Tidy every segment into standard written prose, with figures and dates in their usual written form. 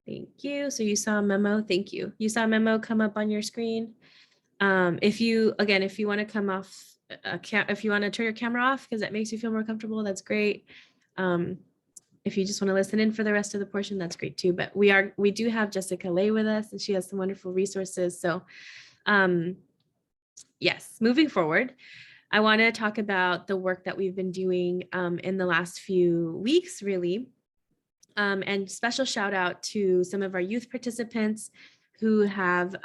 Thank you. So you saw a memo. Thank you. You saw a memo come up on your screen. If you want to come off, if you want to turn your camera off because that makes you feel more comfortable, that's great. If you just want to listen in for the rest of the portion, that's great too. But we do have Jessica Lay with us, and she has some wonderful resources. So, yes, moving forward, I want to talk about the work that we've been doing in the last few weeks, really. And special shout out to some of our youth participants who have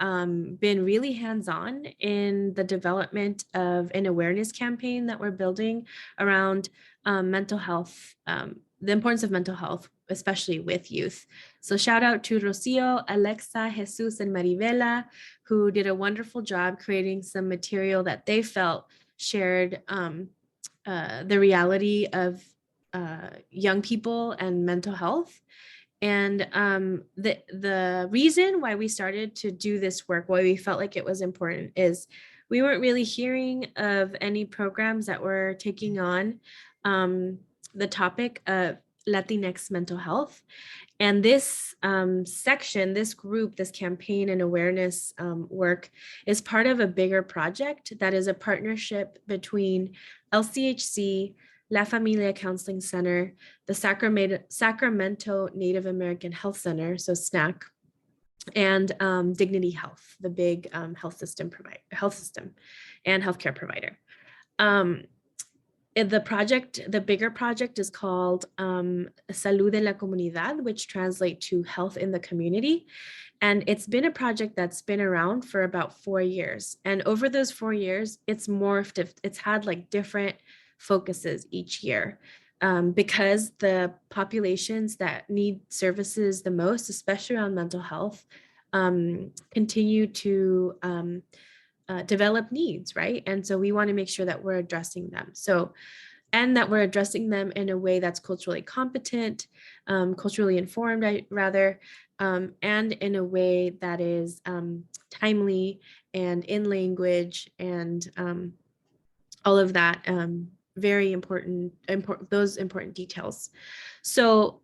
been really hands-on in the development of an awareness campaign that we're building around mental health, the importance of mental health, especially with youth. So shout out to Rocio, Alexa, Jesus, and Maribela, who did a wonderful job creating some material that they felt shared the reality of young people and mental health. And the reason why we started to do this work, why we felt like it was important, is we weren't really hearing of any programs that were taking on the topic of Latinx mental health. And this section, this group, this campaign and awareness work is part of a bigger project that is a partnership between LCHC, La Familia Counseling Center, the Sacramento Native American Health Center, so SNAC, and Dignity Health, the big health system and healthcare provider. The bigger project is called Salud en la Comunidad, which translates to health in the community. And it's been a project that's been around for about 4 years. And over those 4 years, it's morphed. It's had like different focuses each year because the populations that need services the most, especially around mental health, continue to develop needs, right? And so we want to make sure that we're addressing them. And that we're addressing them in a way that's culturally competent, culturally informed, and in a way that is timely and in language and all of that, very important, those important details. So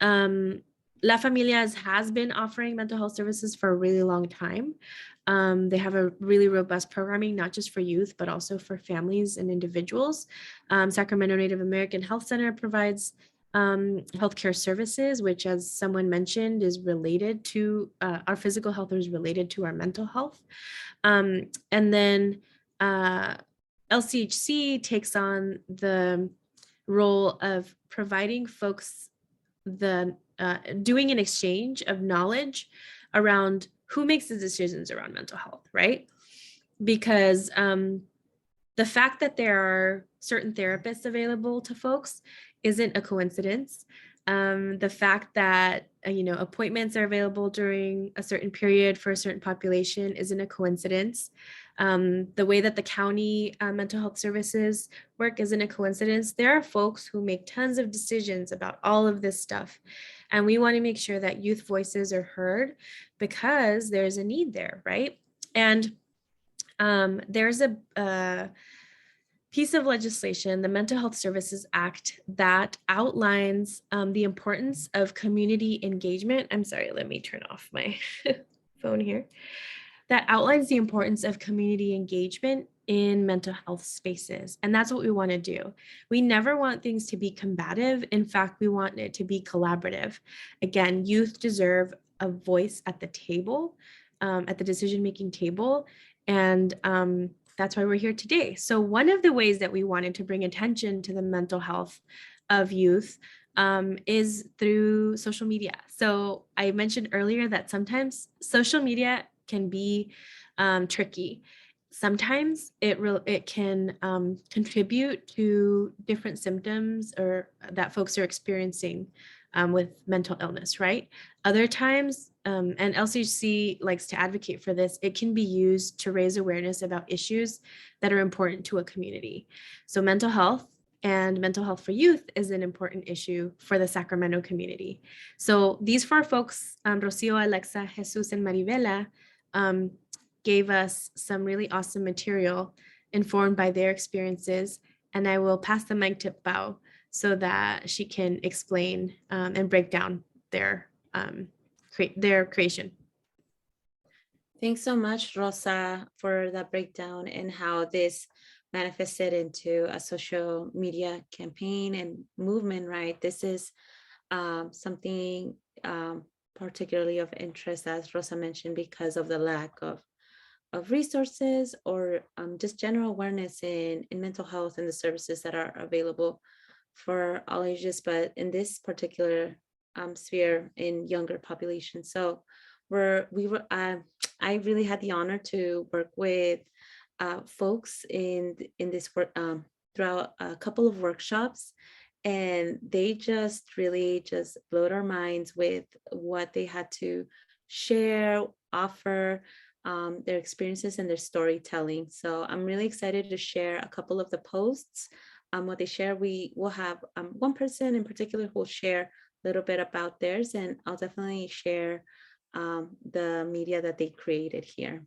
La Familia has been offering mental health services for a really long time. They have a really robust programming, not just for youth, but also for families and individuals. Sacramento Native American Health Center provides healthcare services, which, as someone mentioned, is related to our physical health, is related to our mental health. And then LCHC takes on the role of providing folks doing an exchange of knowledge around who makes the decisions around mental health, right? Because the fact that there are certain therapists available to folks isn't a coincidence. The fact that appointments are available during a certain period for a certain population isn't a coincidence. The way that the county mental health services work isn't a coincidence. There are folks who make tons of decisions about all of this stuff. And we want to make sure that youth voices are heard because there's a need there, right? And there's a piece of legislation, the Mental Health Services Act, that outlines the importance of community engagement. I'm sorry, let me turn off my phone here. That outlines the importance of community engagement in mental health spaces. And that's what we want to do. We never want things to be combative. In fact, we want it to be collaborative. Again, youth deserve a voice at the table, at the decision-making table. And that's why we're here today. So one of the ways that we wanted to bring attention to the mental health of youth is through social media. So I mentioned earlier that sometimes social media can be tricky. Sometimes it can contribute to different symptoms or that folks are experiencing with mental illness, right? Other times, and LCHC likes to advocate for this, it can be used to raise awareness about issues that are important to a community. So mental health and mental health for youth is an important issue for the Sacramento community. So these 4 folks, Rocio, Alexa, Jesus, and Maribela, gave us some really awesome material informed by their experiences. And I will pass the mic to Pao so that she can explain and break down their their creation. Thanks so much, Rosa, for that breakdown and how this manifested into a social media campaign and movement, right? This is something particularly of interest, as Rosa mentioned, because of the lack of resources or just general awareness in mental health and the services that are available for all ages, but in this particular sphere in younger population. So I really had the honor to work with folks in this work throughout a couple of workshops, and they just really just blowed our minds with what they had to share, offer, their experiences and their storytelling. So I'm really excited to share a couple of the posts. What they share, we will have one person in particular who will share a little bit about theirs, and I'll definitely share the media that they created here.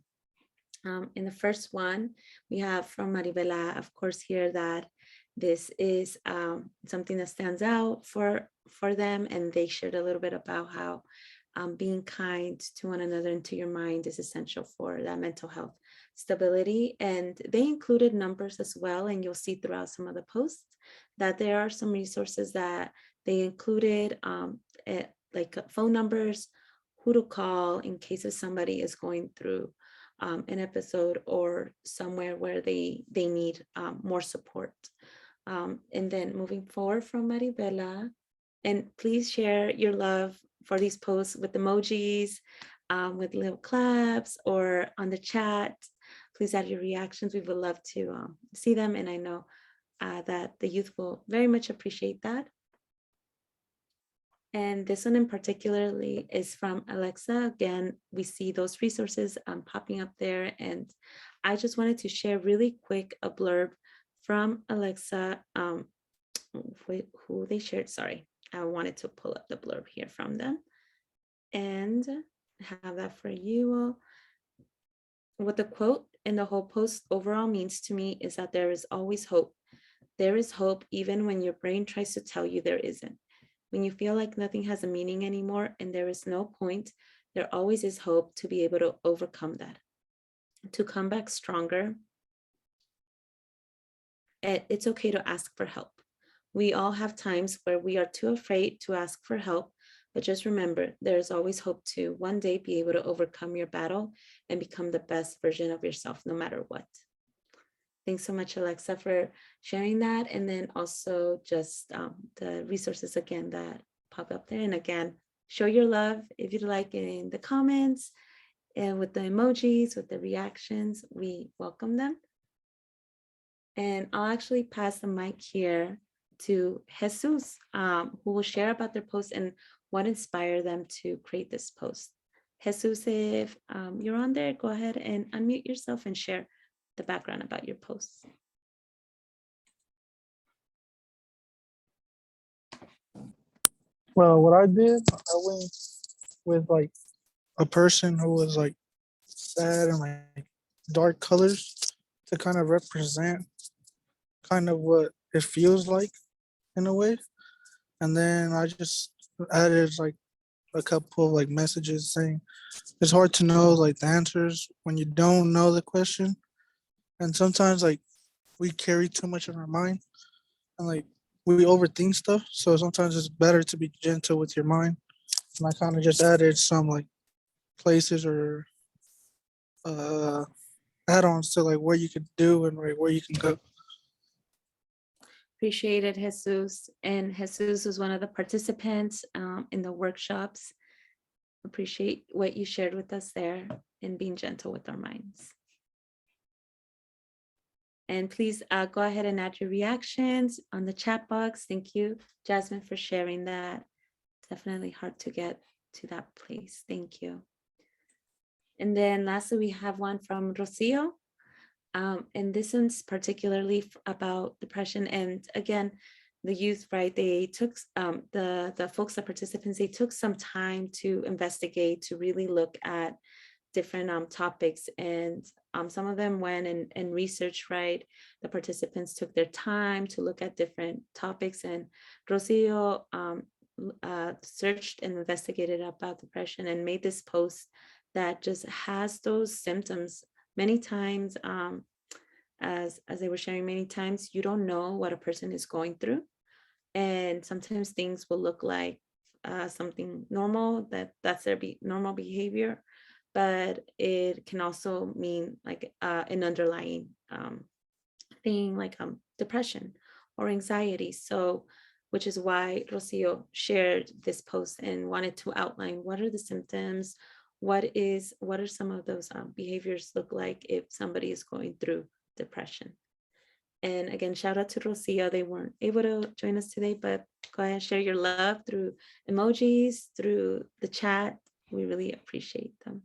In the first one, we have from Maribela, of course, here that this is something that stands out for them, and they shared a little bit about how being kind to one another and to your mind is essential for that mental health stability. And they included numbers as well, and you'll see throughout some of the posts that there are some resources that they included, like phone numbers, who to call in case if somebody is going through an episode or somewhere where they need more support. And then moving forward from Maribela, and please share your love for these posts with emojis, with little claps, or on the chat. Please add your reactions. We would love to see them, and I know that the youth will very much appreciate that. And this one in particularly is from Alexa. Again, we see those resources popping up there. And I just wanted to share really quick a blurb from Alexa, who they shared. Sorry, I wanted to pull up the blurb here from them and have that for you all. What the quote in the whole post overall means to me is that there is always hope. There is hope even when your brain tries to tell you there isn't. When you feel like nothing has a meaning anymore and there is no point, there always is hope to be able to overcome that, to come back stronger. It's okay to ask for help. We all have times where we are too afraid to ask for help, but just remember, there's always hope to one day be able to overcome your battle and become the best version of yourself, no matter what. Thanks so much, Alexa, for sharing that. And then also just the resources again that pop up there. And again, show your love if you'd like in the comments and with the emojis, with the reactions, we welcome them. And I'll actually pass the mic here to Jesus, who will share about their post and what inspired them to create this post. Jesus, if you're on there, go ahead and unmute yourself and share the background about your posts. Well, what I did, I went with like a person who was like sad and like dark colors to kind of represent kind of what it feels like in a way. And then I just added like a couple of like messages saying it's hard to know like the answers when you don't know the question. And sometimes like we carry too much in our mind and like we overthink stuff. So sometimes it's better to be gentle with your mind. And I kind of just added some like places or add-ons to like where you could do and like where you can go. Appreciate it, Jesus. And Jesus was one of the participants in the workshops. Appreciate what you shared with us there and being gentle with our minds. And please go ahead and add your reactions on the chat box. Thank you, Jasmine, for sharing that. Definitely hard to get to that place. Thank you. And then lastly, we have one from Rocio. And this one's particularly about depression. And again, the youth, right, they took, the folks, the participants, they took some time to investigate, to really look at different topics. And some of them went and researched, right? The participants took their time to look at different topics. And Rocio searched and investigated about depression and made this post that just has those symptoms. Many times, as they were sharing, many times you don't know what a person is going through, and sometimes things will look like something normal, that's their normal behavior, but it can also mean like an underlying thing like depression or anxiety. So, which is why Rocio shared this post and wanted to outline what are the symptoms, what are some of those behaviors look like if somebody is going through depression. And again, shout out to Rocio. They weren't able to join us today, but go ahead and share your love through emojis, through the chat. We really appreciate them.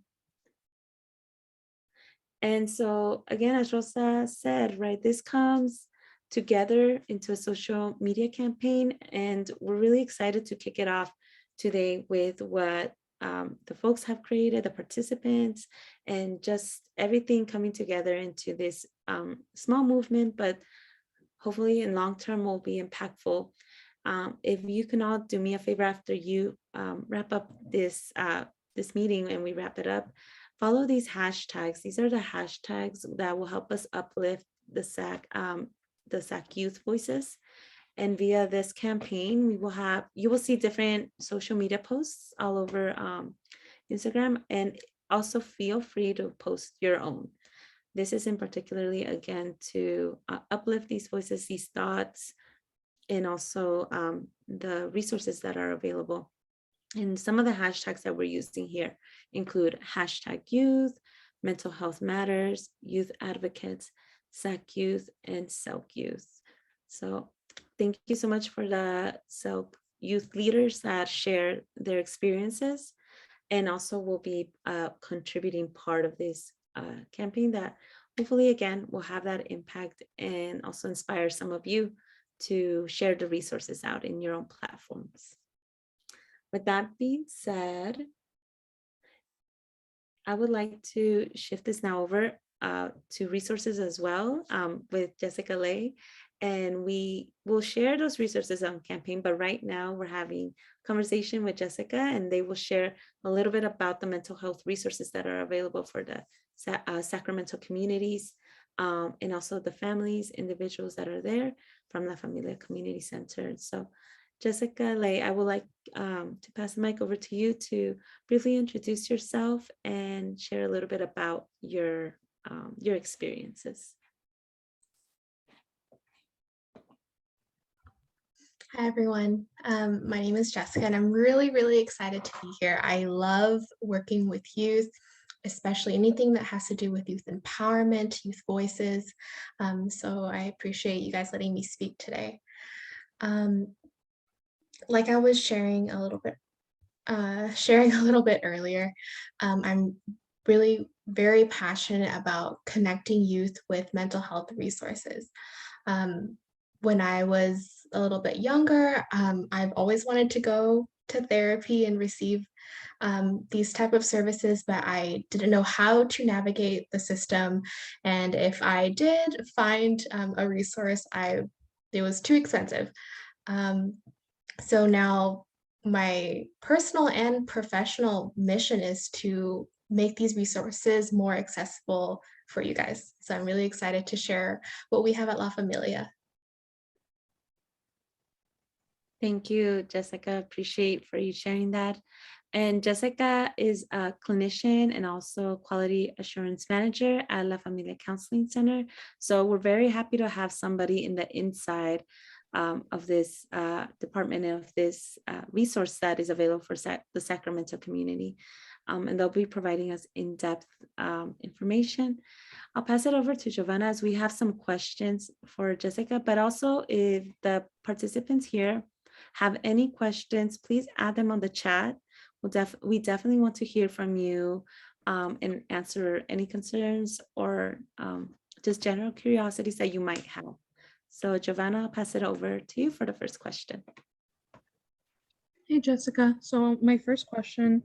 And so again, as Rosa said, right, this comes together into a social media campaign, and we're really excited to kick it off today with what the folks have created, the participants, and just everything coming together into this small movement, but hopefully in long term will be impactful. If you can all do me a favor after you wrap up this meeting and we wrap it up, follow these hashtags. These are the hashtags that will help us uplift the SAC youth voices. And via this campaign, you will see different social media posts all over Instagram, and also feel free to post your own. This is in particularly, again, to uplift these voices, these thoughts, and also the resources that are available. And some of the hashtags that we're using here include #youth, mental health matters, youth advocates, SAC youth, and SELC youth. So thank you so much for the SELC youth leaders that share their experiences, and also will be contributing part of this campaign that hopefully, again, will have that impact and also inspire some of you to share the resources out in your own platforms. With that being said, I would like to shift this now over to resources as well with Jessica Lay, and we will share those resources on campaign, but right now we're having conversation with Jessica, and they will share a little bit about the mental health resources that are available for the Sacramento communities, and also the families, individuals that are there from La Familia Community Center. So Jessica Lay, I would like to pass the mic over to you to briefly introduce yourself and share a little bit about your experiences. Hi, everyone. My name is Jessica, and I'm really, really excited to be here. I love working with youth, especially anything that has to do with youth empowerment, youth voices. So I appreciate you guys letting me speak today. Like I was sharing a little bit earlier, I'm really very passionate about connecting youth with mental health resources. When I was a little bit younger, I've always wanted to go to therapy and receive these type of services, but I didn't know how to navigate the system. And if I did find a resource, it was too expensive. So now my personal and professional mission is to make these resources more accessible for you guys. So I'm really excited to share what we have at La Familia. Thank you, Jessica. Appreciate for you sharing that. And Jessica is a clinician and also quality assurance manager at La Familia Counseling Center. So we're very happy to have somebody in the inside of this department, of this resource that is available for the Sacramento community. And they'll be providing us in-depth information. I'll pass it over to Giovanna as we have some questions for Jessica, but also if the participants here have any questions, please add them on the chat. We definitely want to hear from you and answer any concerns or just general curiosities that you might have. So Giovanna, I'll pass it over to you for the first question. Hey, Jessica. So my first question,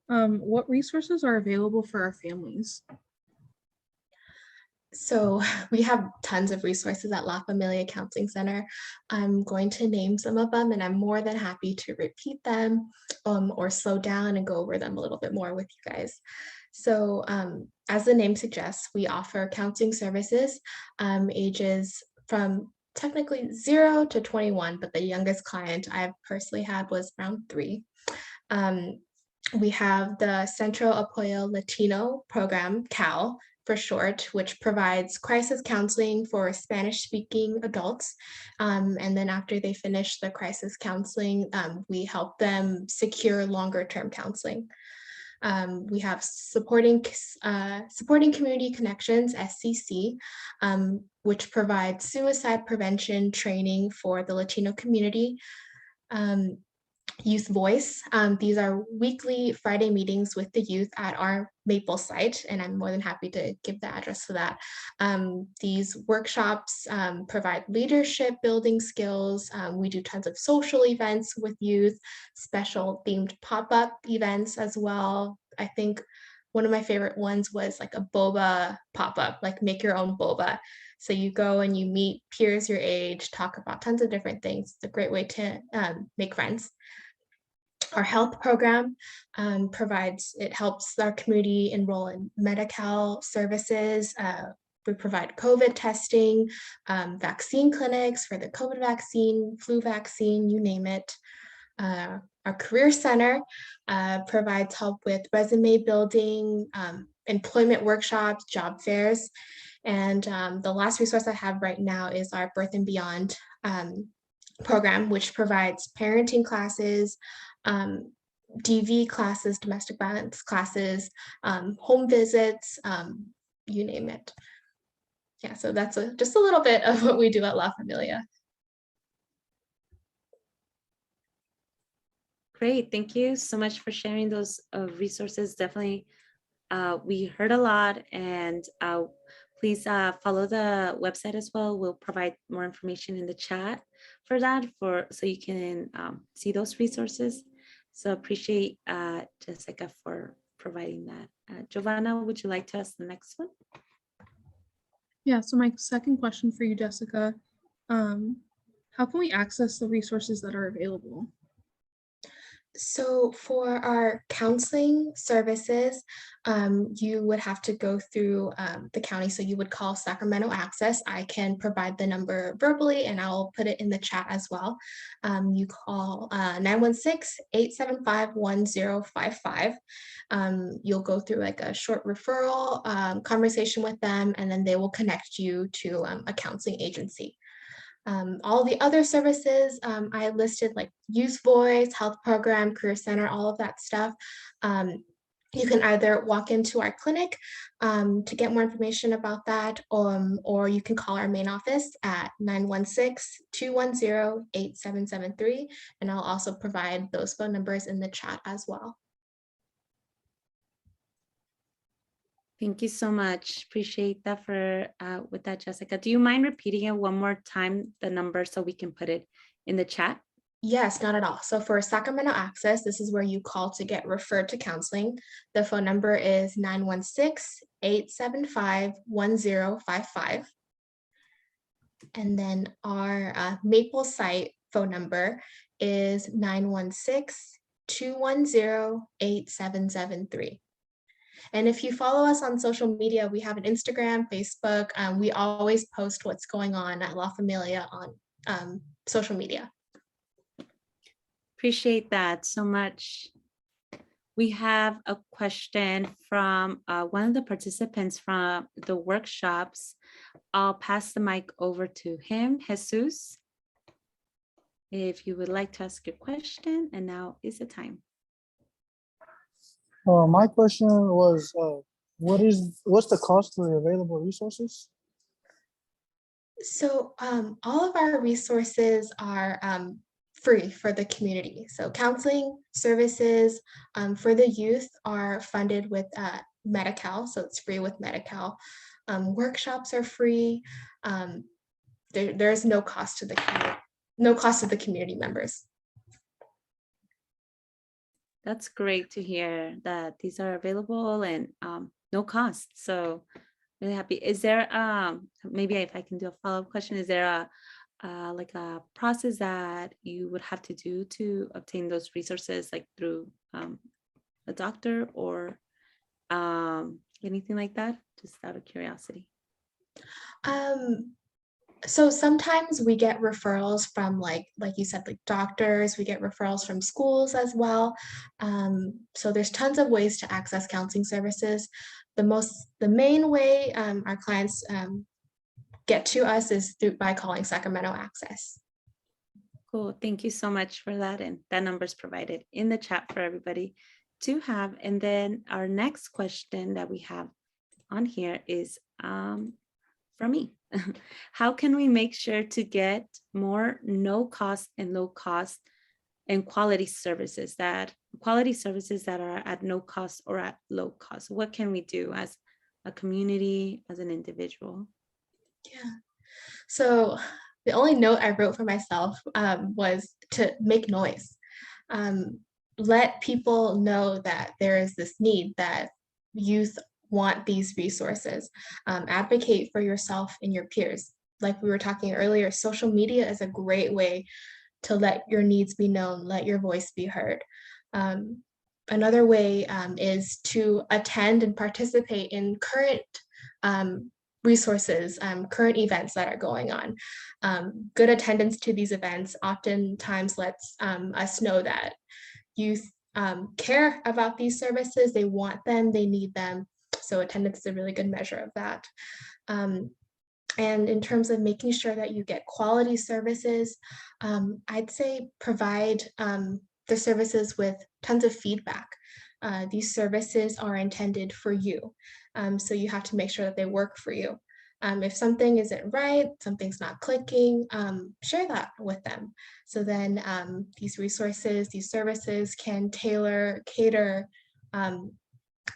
what resources are available for our families? So we have tons of resources at La Familia Counseling Center. I'm going to name some of them, and I'm more than happy to repeat them or slow down and go over them a little bit more with you guys. So as the name suggests, we offer counseling services ages from technically 0 to 21, but the youngest client I've personally had was around 3. We have the Centro Apoyo Latino program, CAL, for short, which provides crisis counseling for Spanish-speaking adults. And then after they finish the crisis counseling, we help them secure longer-term counseling. We have supporting Community Connections, SCC, which provides suicide prevention training for the Latino community. Youth Voice. These are weekly Friday meetings with the youth at our Maple site, and I'm more than happy to give the address for that. These workshops provide leadership building skills. We do tons of social events with youth, special themed pop-up events as well. I think one of my favorite ones was like a boba pop-up, like make your own boba. So you go and you meet peers your age, talk about tons of different things. It's a great way to make friends. Our health program helps our community enroll in Medi-Cal services. We provide COVID testing, vaccine clinics for the COVID vaccine, flu vaccine, you name it. Our career center provides help with resume building, employment workshops, job fairs. And the last resource I have right now is our Birth and Beyond program, which provides parenting classes, DV classes, domestic violence classes, home visits, you name it. Yeah, so that's just a little bit of what we do at La Familia. Great, thank you so much for sharing those resources. Definitely, we heard a lot, and please follow the website as well. We'll provide more information in the chat for that, so you can see those resources. So appreciate Jessica for providing that. Giovanna, would you like to ask the next one? Yeah, so my second question for you, Jessica, how can we access the resources that are available? So for our counseling services, you would have to go through the county. So you would call Sacramento Access. I can provide the number verbally and I'll put it in the chat as well. You call 916-875-1055. You'll go through like a short referral conversation with them, and then they will connect you to a counseling agency. All the other services I listed, like Youth Voice, Health Program, Career Center, all of that stuff. You can either walk into our clinic to get more information about that, or you can call our main office at 916-210-8773, and I'll also provide those phone numbers in the chat as well. Thank you so much. Appreciate that with that, Jessica. Do you mind repeating it one more time, the number, so we can put it in the chat? Yes, not at all. So for Sacramento Access, this is where you call to get referred to counseling. The phone number is 916-875-1055. And then our Maple site phone number is 916-210-8773. And if you follow us on social media, we have an Instagram, Facebook. We always post what's going on at La Familia on social media. Appreciate that so much. We have a question from one of the participants from the workshops. I'll pass the mic over to him, Jesus. If you would like to ask your question, and now is the time. My question was, what's the cost for the available resources? So all of our resources are free for the community. So counseling services for the youth are funded with Medi-Cal, so it's free with Medi-Cal. Workshops are free. There's no cost to the community members. That's great to hear that these are available and no cost. So really happy. Is there maybe if I can do a follow-up question, is there a like a process that you would have to do to obtain those resources, like through a doctor or anything like that? Just out of curiosity. So sometimes we get referrals from like you said, like doctors, we get referrals from schools as well. So there's tons of ways to access counseling services. The main way our clients get to us is by calling Sacramento Access. Cool. Thank you so much for that. And that number is provided in the chat for everybody to have. And then our next question that we have on here is from me. How can we make sure to get more no cost and low cost and quality services that are at no cost or at low cost? What can we do as a community, as an individual? Yeah. So the only note I wrote for myself was to make noise. Let people know that there is this need, that youth want these resources. Advocate for yourself and your peers. Like we were talking earlier, social media is a great way to let your needs be known, let your voice be heard. Another way is to attend and participate in current resources, current events that are going on. Good attendance to these events oftentimes lets us know that youth care about these services, they want them, they need them. So attendance is a really good measure of that. And in terms of making sure that you get quality services, I'd say provide the services with tons of feedback. These services are intended for you. So you have to make sure that they work for you. If something isn't right, something's not clicking, share that with them. So then these resources, these services can cater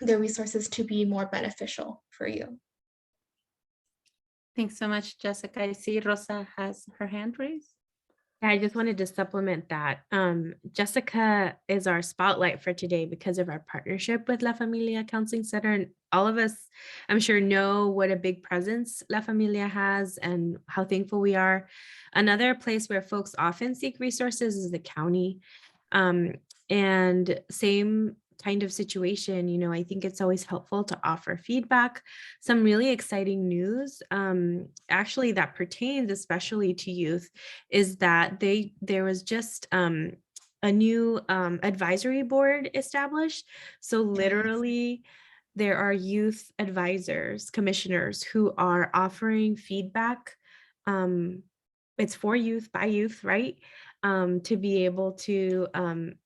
the resources to be more beneficial for you. Thanks so much, Jessica. I see Rosa has her hand raised. Yeah, I just wanted to supplement that. Jessica is our spotlight for today because of our partnership with La Familia Counseling Center. And all of us, I'm sure, know what a big presence La Familia has and how thankful we are. Another place where folks often seek resources is the county. And same kind of situation, you know, I think it's always helpful to offer feedback. Some really exciting news, actually, that pertains especially to youth, is that there was just a new advisory board established. So literally, there are youth advisors, commissioners who are offering feedback. It's for youth, by youth, right? To be able to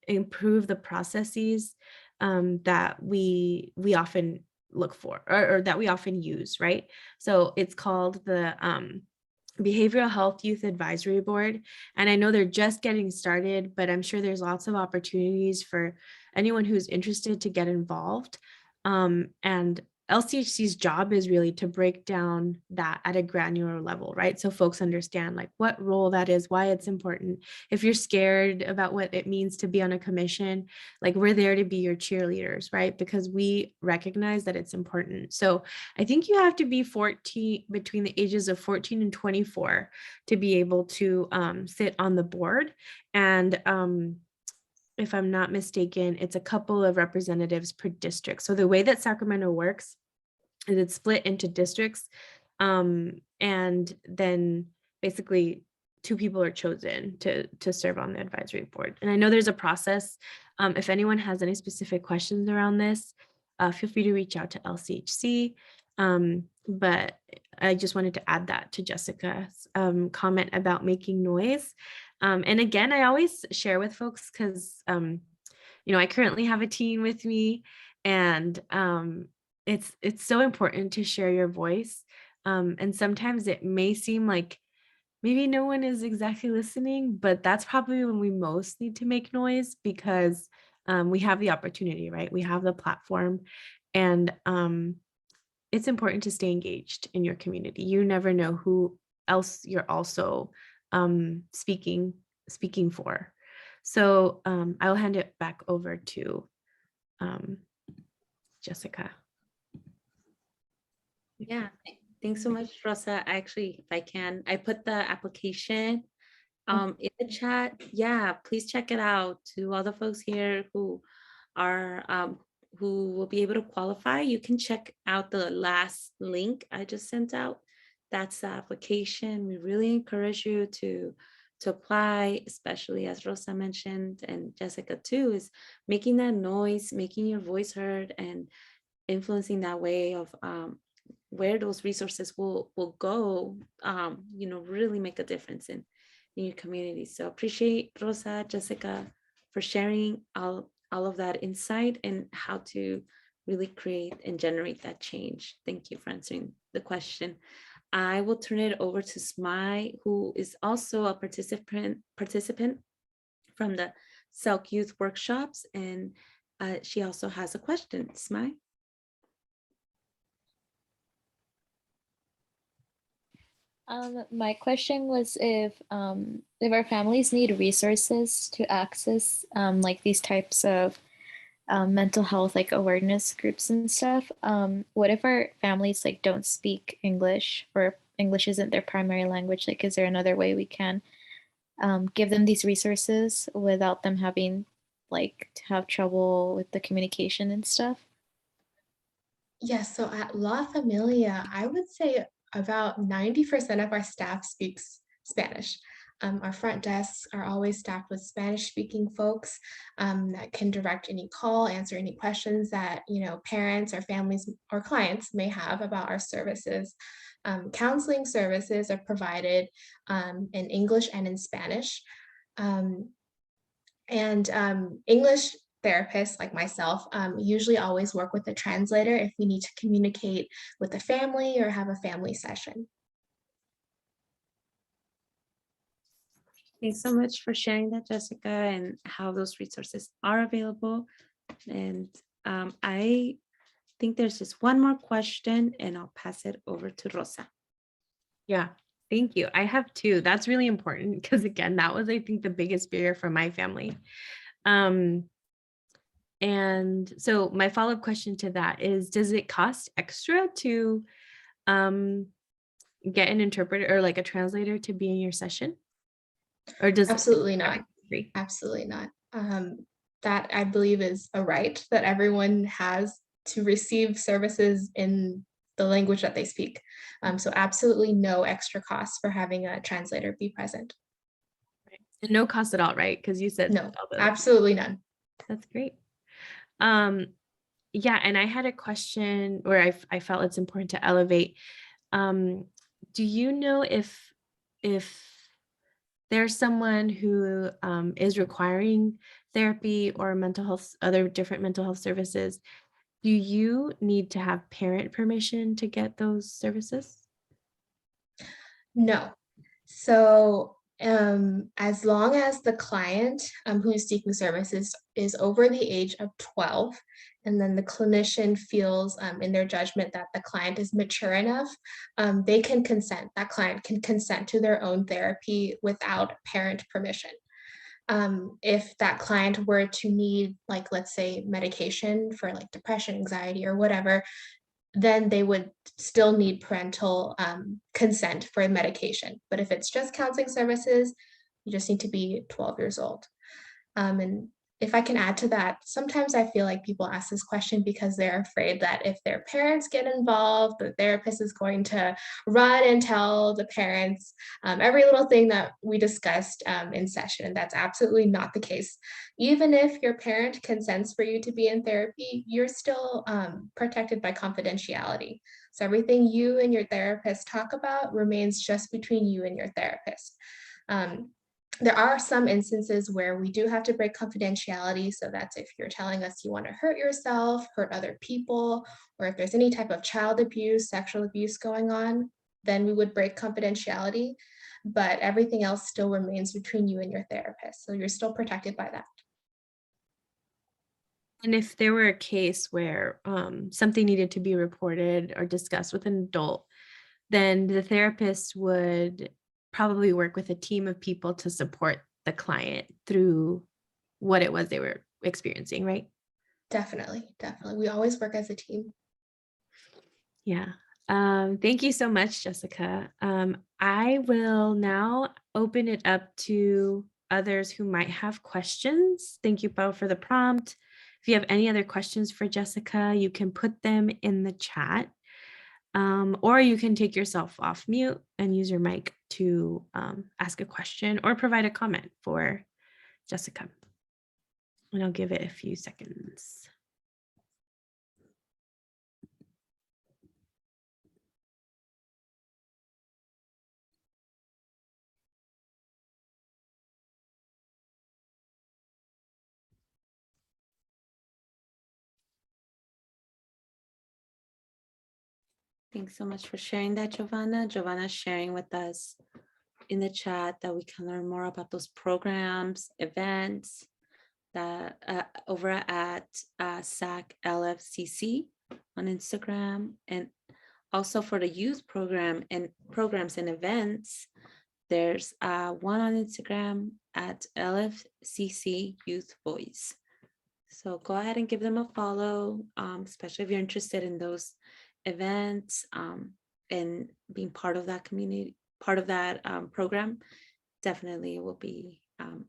improve the processes that we often look for, or that we often use, right? So it's called the Behavioral Health Youth Advisory Board. And I know they're just getting started, but I'm sure there's lots of opportunities for anyone who's interested to get involved. And LCHC's job is really to break down that at a granular level, right? So folks understand like what role that is, why it's important. If you're scared about what it means to be on a commission, like we're there to be your cheerleaders, right? Because we recognize that it's important. So I think you have to be 14, between the ages of 14 and 24 to be able to sit on the board. And if I'm not mistaken, it's a couple of representatives per district. So the way that Sacramento works is it's split into districts, and then basically 2 people are chosen to serve on the advisory board. And I know there's a process. If anyone has any specific questions around this, feel free to reach out to LCHC. But I just wanted to add that to Jessica's comment about making noise. And again, I always share with folks because, you know, I currently have a teen with me, and it's so important to share your voice. And sometimes it may seem like maybe no one is exactly listening, but that's probably when we most need to make noise, because we have the opportunity, right? We have the platform, and it's important to stay engaged in your community. You never know who else you're also speaking for. So I'll hand it back over to Jessica. Yeah, thanks so much, Rosa. Actually, if I can, I put the application in the chat. Yeah, please check it out. To all the folks here who are who will be able to qualify, you can check out the last link I just sent out. That's the application. We really encourage you to apply, especially as Rosa mentioned and Jessica too, is making that noise, making your voice heard, and influencing that way of where those resources will go, really make a difference in your community. So appreciate Rosa, Jessica, for sharing all of that insight and how to really create and generate that change. Thank you for answering the question. I will turn it over to Smai, who is also a participant from the Selk Youth workshops, and she also has a question. Smai. My question was if our families need resources to access like these types of mental health like awareness groups and stuff. What if our families like don't speak English or English isn't their primary language? Like, is there another way we can give them these resources without them having like to have trouble with the communication and stuff? Yes, so at La Familia, I would say about 90% of our staff speaks Spanish. Our front desks are always staffed with Spanish-speaking folks that can direct any call, answer any questions that parents or families or clients may have about our services. Counseling services are provided in English and in Spanish. English therapists like myself usually always work with a translator if we need to communicate with the family or have a family session. Thanks so much for sharing that, Jessica, and how those resources are available. And I think there's just one more question, and I'll pass it over to Rosa. Yeah, thank you. I have two. That's really important because again, that was, I think, the biggest barrier for my family. And so my follow-up question to that is, does it cost extra to get an interpreter or like a translator to be in your session? Or does Absolutely not. free? Absolutely not. That I believe is a right that everyone has to receive services in the language that they speak. So absolutely no extra cost for having a translator be present. And no cost at all, right? Because you said No, absolutely none. That's great. Yeah, and I had a question where I felt it's important to elevate. Do you know if there's someone who is requiring therapy or mental health, other different mental health services, do you need to have parent permission to get those services? No. So as long as the client who's seeking services is over the age of 12, and then the clinician feels in their judgment that the client is mature enough, they can consent. That client can consent to their own therapy without parent permission. If that client were to need, like, let's say, medication for like depression, anxiety, or whatever, then they would still need parental consent for medication. But if it's just counseling services, you just need to be 12 years old. And if I can add to that, sometimes I feel like people ask this question because they're afraid that if their parents get involved, the therapist is going to run and tell the parents every little thing that we discussed in session. And that's absolutely not the case. Even if your parent consents for you to be in therapy, you're still protected by confidentiality. So everything you and your therapist talk about remains just between you and your therapist. There are some instances where we do have to break confidentiality. So that's if you're telling us you want to hurt yourself, hurt other people, or if there's any type of child abuse, sexual abuse going on, then we would break confidentiality. But everything else still remains between you and your therapist. So you're still protected by that. And if there were a case where something needed to be reported or discussed with an adult, then the therapist would probably work with a team of people to support the client through what it was they were experiencing, right? Definitely, definitely. We always work as a team. Yeah, Thank you so much, Jessica. I will now open it up to others who might have questions. Thank you, Pao, for the prompt. If you have any other questions for Jessica, you can put them in the chat, or you can take yourself off mute and use your mic to ask a question or provide a comment for Jessica. And I'll give it a few seconds. Thanks so much for sharing that, Giovanna. Giovanna's sharing with us in the chat that we can learn more about those programs, events that over at SAC LFCC on Instagram, and also for the youth program and programs and events. There's one on Instagram at LFCC Youth Voice. So go ahead and give them a follow, especially if you're interested in those events and being part of that community, part of that program. Definitely it will be,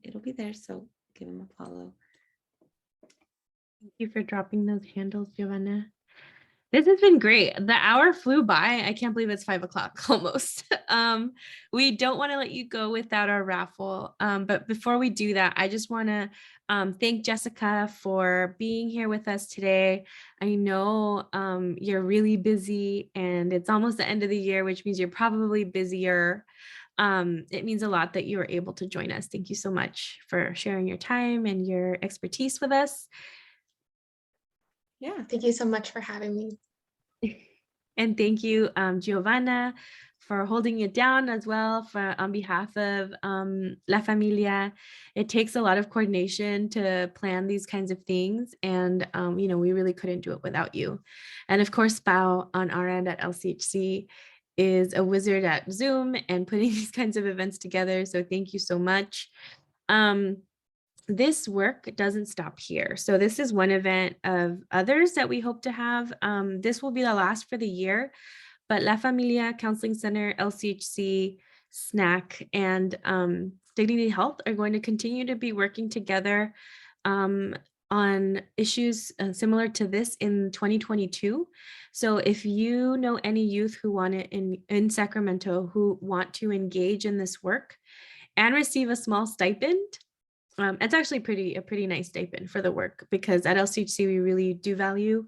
it'll be there. So give them a follow. Thank you for dropping those handles, Giovanna. This has been great. The hour flew by. I can't believe it's 5 o'clock almost. We don't want to let you go without our raffle. But before we do that, I just want to thank Jessica for being here with us today. I know you're really busy and it's almost the end of the year, which means you're probably busier. It means a lot that you were able to join us. Thank you so much for sharing your time and your expertise with us. Yeah, thank you so much for having me. And thank you, Giovanna, for holding it down as well on behalf of La Familia. It takes a lot of coordination to plan these kinds of things. And, we really couldn't do it without you. And of course, Pao on our end at LCHC is a wizard at Zoom and putting these kinds of events together. So thank you so much. This work doesn't stop here. So this is one event of others that we hope to have. This will be the last for the year, but La Familia Counseling Center, LCHC, SNAC, and Dignity Health are going to continue to be working together on issues similar to this in 2022. So if you know any youth who want it in Sacramento who want to engage in this work and receive a small stipend, it's actually a pretty nice stipend for the work, because at LCHC we really do value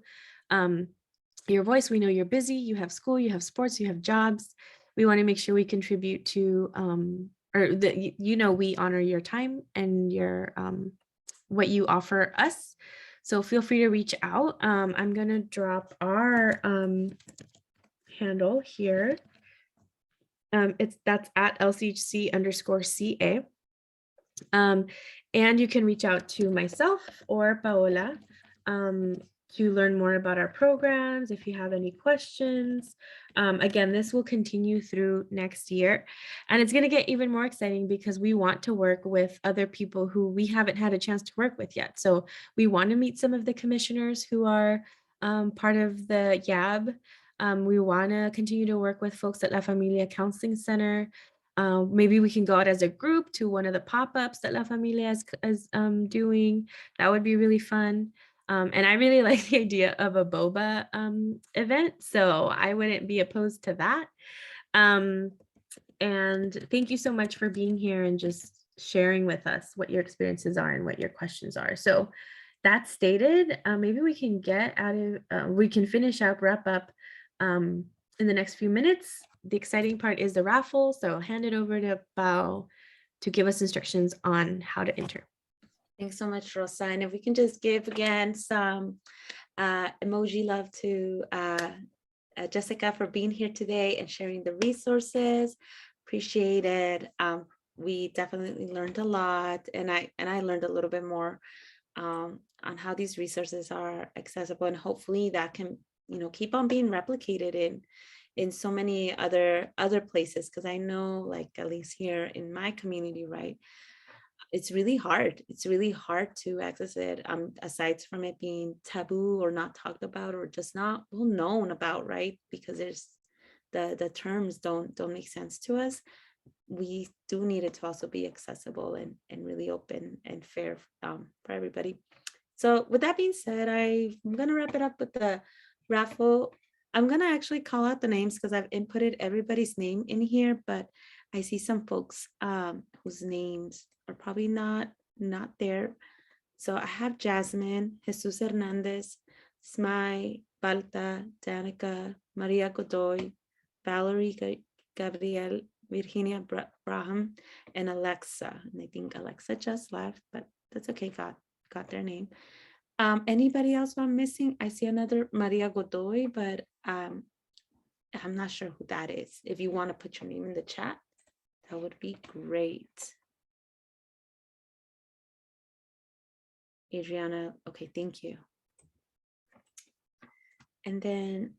your voice. We know you're busy, you have school, you have sports, you have jobs. We want to make sure we contribute to we honor your time and your what you offer us. So feel free to reach out. I'm gonna drop our handle here. That's at LCHC_CA. And you can reach out to myself or Paola to learn more about our programs if you have any questions. Again, this will continue through next year, and it's going to get even more exciting because we want to work with other people who we haven't had a chance to work with yet. So we want to meet some of the commissioners who are part of the YAB. We want to continue to work with folks at La Familia Counseling Center. Maybe we can go out as a group to one of the pop-ups that La Familia is doing. That would be really fun. And I really like the idea of a boba event, so I wouldn't be opposed to that. And thank you so much for being here and just sharing with us what your experiences are and what your questions are. So that stated, maybe we can finish up, wrap up in the next few minutes. The exciting part is the raffle, so I'll hand it over to Pao to give us instructions on how to enter. Thanks so much, Rosa. And if we can just give again some emoji love to Jessica for being here today and sharing the resources. Appreciate it. We definitely learned a lot, and I learned a little bit more on how these resources are accessible, and hopefully that can keep on being replicated in so many other places, because I know, like, at least here in my community, right, it's really hard to access it, aside from it being taboo or not talked about or just not well known about, right, because there's the terms don't make sense to us, we do need it to also be accessible and really open and fair for everybody. So with that being said, I'm gonna wrap it up with the raffle. I'm gonna actually call out the names because I've inputted everybody's name in here, but I see some folks whose names are probably not there. So I have Jasmine, Jesus Hernandez, Smai, Balta, Danica, Maria Godoy, Valerie Gabriel, Virginia Braham, and Alexa. And I think Alexa just left, but that's okay, got their name. Anybody else who I'm missing? I see another Maria Godoy, but I'm not sure who that is. If you want to put your name in the chat, that would be great. Adriana, okay, thank you. And then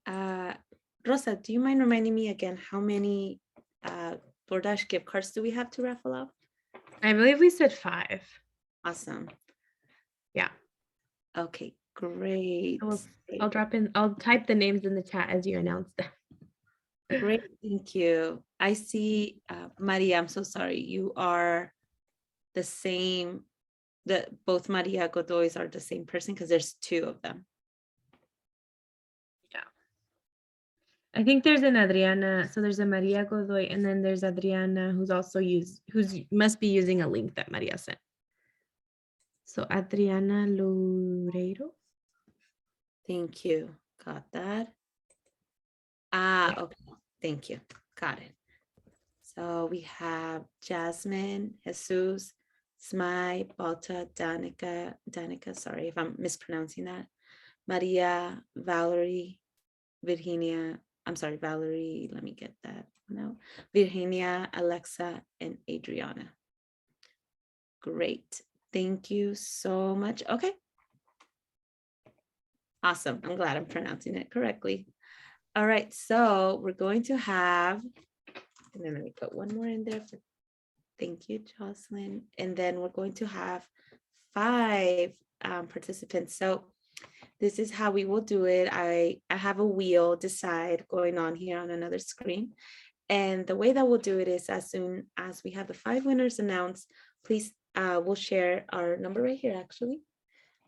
Rosa, do you mind reminding me again how many DoorDash gift cards do we have to raffle out? I believe we said 5. Awesome. Yeah. Okay, great. I'll type the names in the chat as you announce them. Great, thank you. I see, Maria, I'm so sorry. You are the same, both Maria Godoys are the same person because there's 2 of them. Yeah. I think there's an Adriana, so there's a Maria Godoy, and then there's Adriana who's must be using a link that Maria sent. So Adriana Loureiro. Thank you. Got that. Okay. Thank you. Got it. So we have Jasmine, Jesus, Smai, Balta, Danica, sorry if I'm mispronouncing that. Maria, Valerie, Virginia, I'm sorry, Valerie, let me get that now. Virginia, Alexa, and Adriana. Great. Thank you so much. Okay. Awesome. I'm glad I'm pronouncing it correctly. All right, so we're going to have, and then let me put one more in there. Thank you, Jocelyn. And then we're going to have 5 participants. So this is how we will do it. I have a wheel decide going on here on another screen. And the way that we'll do it is as soon as we have the 5 winners announced, please, we'll share our number right here, actually.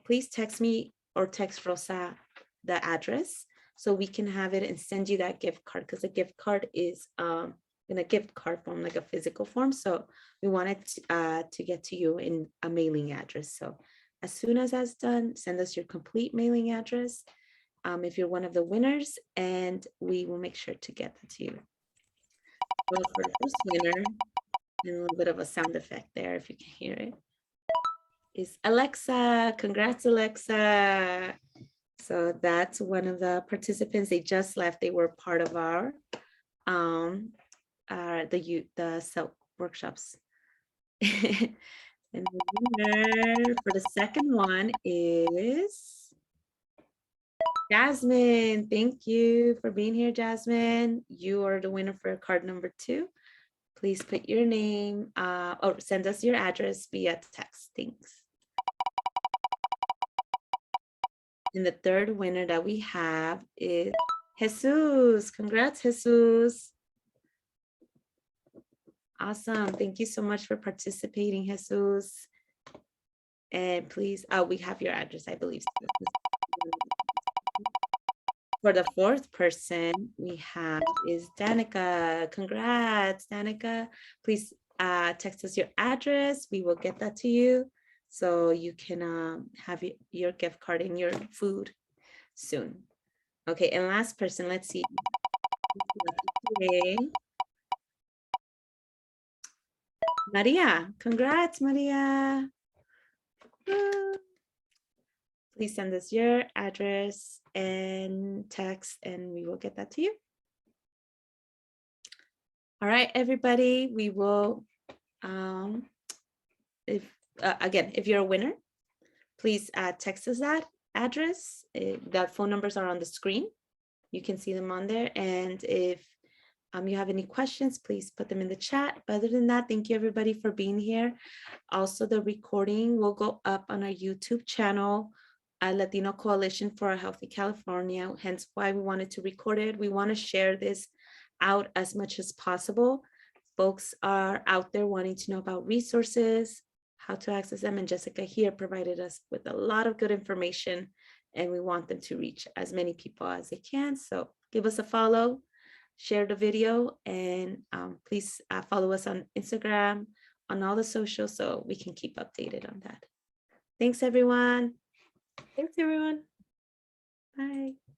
Please text me or text Rosa the address so we can have it and send you that gift card, because the gift card is in a gift card form, like a physical form. So we want it to get to you in a mailing address. So as soon as that's done, send us your complete mailing address if you're one of the winners, and we will make sure to get that to you. So for the first winner, and a little bit of a sound effect there if you can hear it, is Alexa. Congrats, Alexa. So that's one of the participants. They just left. They were part of our the self workshops. And the winner for the second one is Jasmine. Thank you for being here, Jasmine. You are the winner for card number 2. Please put your name or send us your address via text. Thanks. And the third winner that we have is Jesus. Congrats, Jesus. Awesome. Thank you so much for participating, Jesus. And please, we have your address, I believe. For the 4th person we have is Danica. Congrats, Danica. Please text us your address. We will get that to you so you can have your gift card and your food soon. Okay, and last person, let's see. Maria. Congrats, Maria. Please send us your address and text, and we will get that to you. All right, everybody, we will, if you're a winner, please text us that address. The phone numbers are on the screen. You can see them on there. And if you have any questions, please put them in the chat. But other than that, thank you everybody for being here. Also, the recording will go up on our YouTube channel, Latino Coalition for a Healthy California, hence why we wanted to record it. We want to share this out as much as possible. Folks are out there wanting to know about resources, how to access them, and Jessica here provided us with a lot of good information, and we want them to reach as many people as they can. So give us a follow, share the video, and please follow us on Instagram, on all the socials, so we can keep updated on that. Thanks, everyone. Thanks, everyone. Bye.